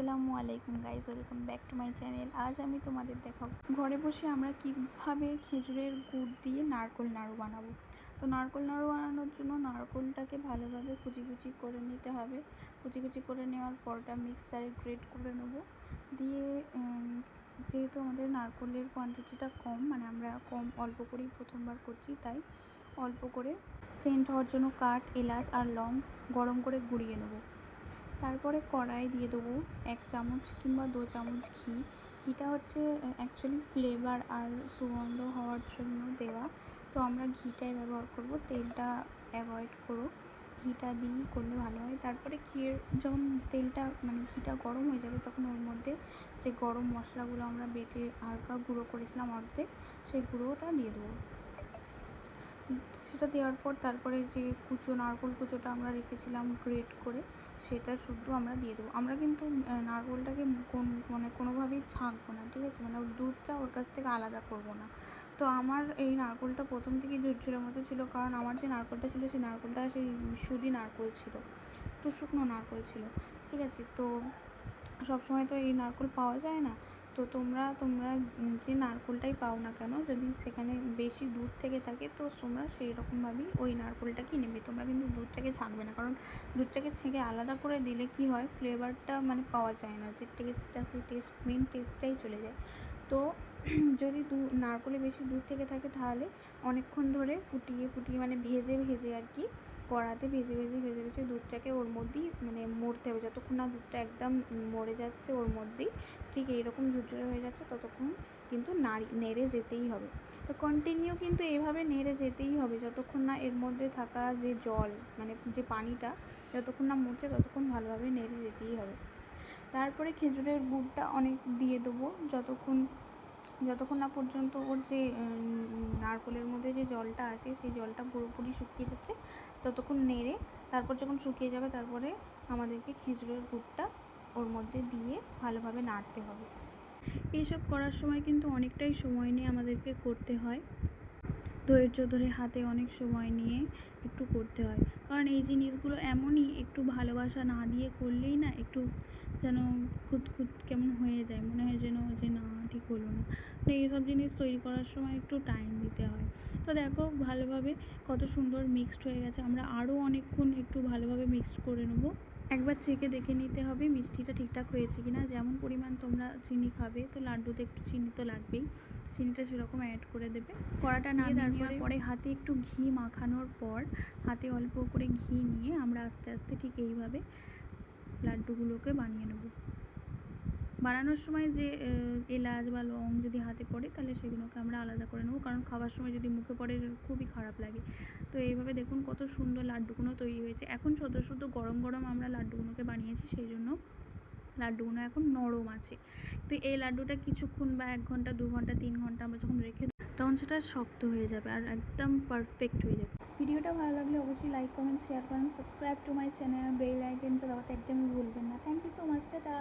আসসালামু আলাইকুম guys, welcome back to my channel. আজ আমি তোমাদের দেখাবো ঘরে বসে আমরা কীভাবে খেজুরের গুড় দিয়ে নারকোল নাড়ু বানাবো। তো নারকোল নাড়ু বানানোর জন্য নারকোলটাকে ভালোভাবে কুচি কুচি করে নিতে হবে। কুচি কুচি করে নেওয়ার পরটা মিক্সারে গ্রেট করে নেবো। দিয়ে যেহেতু আমাদের নারকোলের কোয়ান্টিটিটা কম, মানে আমরা অল্প করেই প্রথমবার করছি, তাই অল্প করে সেন্ট হওয়ার জন্য কাঠ, এলাচ আর লং গরম করে গুঁড়িয়ে নেবো। তারপরে কড়াই দিয়ে দেবো 1 চামচ কিংবা 2 চামচ ঘি। ঘিটা হচ্ছে অ্যাকচুয়ালি ফ্লেভার আর সুগন্ধ হওয়ার জন্য দেওয়া, তো আমরা ঘিটাই ব্যবহার করব, তেলটা অ্যাভয়েড করো। ঘিটা দিয়েই করলে ভালো হয়। তারপরে যখন তেলটা ঘিটা গরম হয়ে যাবে, তখন ওর মধ্যে যে গরম মশলাগুলো আমরা বেটে হালকা গুঁড়ো করেছিলাম অর্ধেক, সেই গুঁড়োটা দিয়ে দেবো। সেটা দেওয়ার পর তারপরে যে নারকোল কুচোটা আমরা রেখেছিলাম গ্রেট করে, সেটা শুদ্ধ আমরা দিয়ে দেবো। আমরা কিন্তু নারকোলটাকে কোনোভাবেই ছাঁকবো না, ঠিক আছে, দুধটা ওর কাছ থেকে আলাদা করব না। তো আমার এই নারকোলটা প্রথম থেকেই ঝুরঝুরের মতো ছিল, কারণ আমার যে নারকোলটা ছিল সেই নারকোলটা সেই সুদি নারকোল ছিল, একটু শুকনো নারকোল ছিল, ঠিক আছে। তো সবসময় তো এই নারকোল পাওয়া যায় না। তো তোমরা যে নারকোলটাই পাও না কেন, যদি সেখানে বেশি দুধ থেকে থাকে, তো তোমরা সেই রকমভাবেই ওই নারকোলটাকেই নেবে। তোমরা কিন্তু দুধটাকে ছাঁকবে না, কারণ দুধটাকে ছেঁকে আলাদা করে দিলে কি হয়, ফ্লেভারটা পাওয়া যায় না, যে টেস্টটা, সেই মেন টেস্টটাই চলে যায়। তো যদি নারকোলে বেশি দুধ থেকে থাকে, তাহলে অনেকক্ষণ ধরে ফুটিয়ে ভেজে আর কি, কড়াতে ভেজে দুধটাকে ওর মধ্যেই মরতে হবে। যতক্ষণ না দুধটা একদম মরে যাচ্ছে ওর মধ্যেই, ঠিক এইরকম ঝুরঝুরে হয়ে যাচ্ছে, ততক্ষণ কিন্তু নেড়ে যেতেই হবে। তো কন্টিনিউ কিন্তু এইভাবে নেড়ে যেতেই হবে, যতক্ষণ না এর মধ্যে থাকা যে জল, যে পানিটা যতক্ষণ না মরছে, ততক্ষণ ভালোভাবে নেড়ে যেতেই হবে। তারপরে খেজুরের গুড়টা অনেক দিয়ে দেবো, যতক্ষণ না পর্যন্ত ওর যে নারকোলের মধ্যে যে জলটা আছে, সেই জলটা পুরোপুরি শুকিয়ে যাচ্ছে, ততক্ষণ নেড়ে তারপর যখন শুকিয়ে যাবে, তারপরে আমাদেরকে খেজুরের গুড়টা ওর মধ্যে দিয়ে ভালোভাবে নাড়তে হবে। এইসব করার সময় কিন্তু অনেকটাই সময় নিয়ে আমাদেরকে করতে হয়, ধৈর্য ধরে হাতে অনেক সময় নিয়ে একটু করতে হয়, কারণ এই জিনিসগুলো এমনই, একটু ভালোবাসা না দিয়ে করলেই না একটু যেন খুঁত কেমন হয়ে যায়, মনে হয় যেন যে না, ঠিক হলো না। এইসব জিনিস তৈরি করার সময় একটু টাইম দিতে হয়। তো দেখো ভালোভাবে কত সুন্দর মিক্সড হয়ে গেছে। আমরা আরও অনেকক্ষণ একটু ভালোভাবে মিক্সড করে নেবো। একবার চেখে দেখে নিতে হবে মিষ্টিটা ঠিকঠাক হয়েছে কি না। যেমন পরিমাণ তোমরা চিনি খাবে, তো লাড্ডুতে একটু চিনি তো লাগবেই, চিনিটা সেরকম অ্যাড করে দেবে। কড়াটা নিয়ে তারপরে হাতে একটু ঘি মাখানোর পর, হাতে অল্প করে ঘি নিয়ে আমরা আস্তে আস্তে ঠিক এইভাবে লাড্ডুগুলোকে বানিয়ে নেব। বানানোর সময় যে এলাচ বা লং যদি হাতে পড়ে, তাহলে সেগুলোকে আমরা আলাদা করে নেবো, কারণ খাওয়ার সময় যদি মুখে পড়ে খুবই খারাপ লাগে। তো এইভাবে দেখুন কত সুন্দর লাড্ডুগুলো তৈরি হয়েছে। এখন শুধু গরম গরম আমরা লাড্ডুগুলোকে বানিয়েছি, সেই জন্য লাড্ডুগুলো এখন নরম আছে। তো এই লাড্ডুটা কিছুক্ষণ বা 1 ঘন্টা 2 ঘন্টা 3 ঘন্টা আমরা যখন রেখে, তখন সেটা শক্ত হয়ে যাবে আর একদম পারফেক্ট হয়ে যাবে। ভিডিওটা ভালো লাগলে অবশ্যই লাইক, কমেন্ট, শেয়ার করেন। Subscribe to my channel, bell আইকনটা দবাতে একদমই ভুলবেন না। Thank you so much, tata.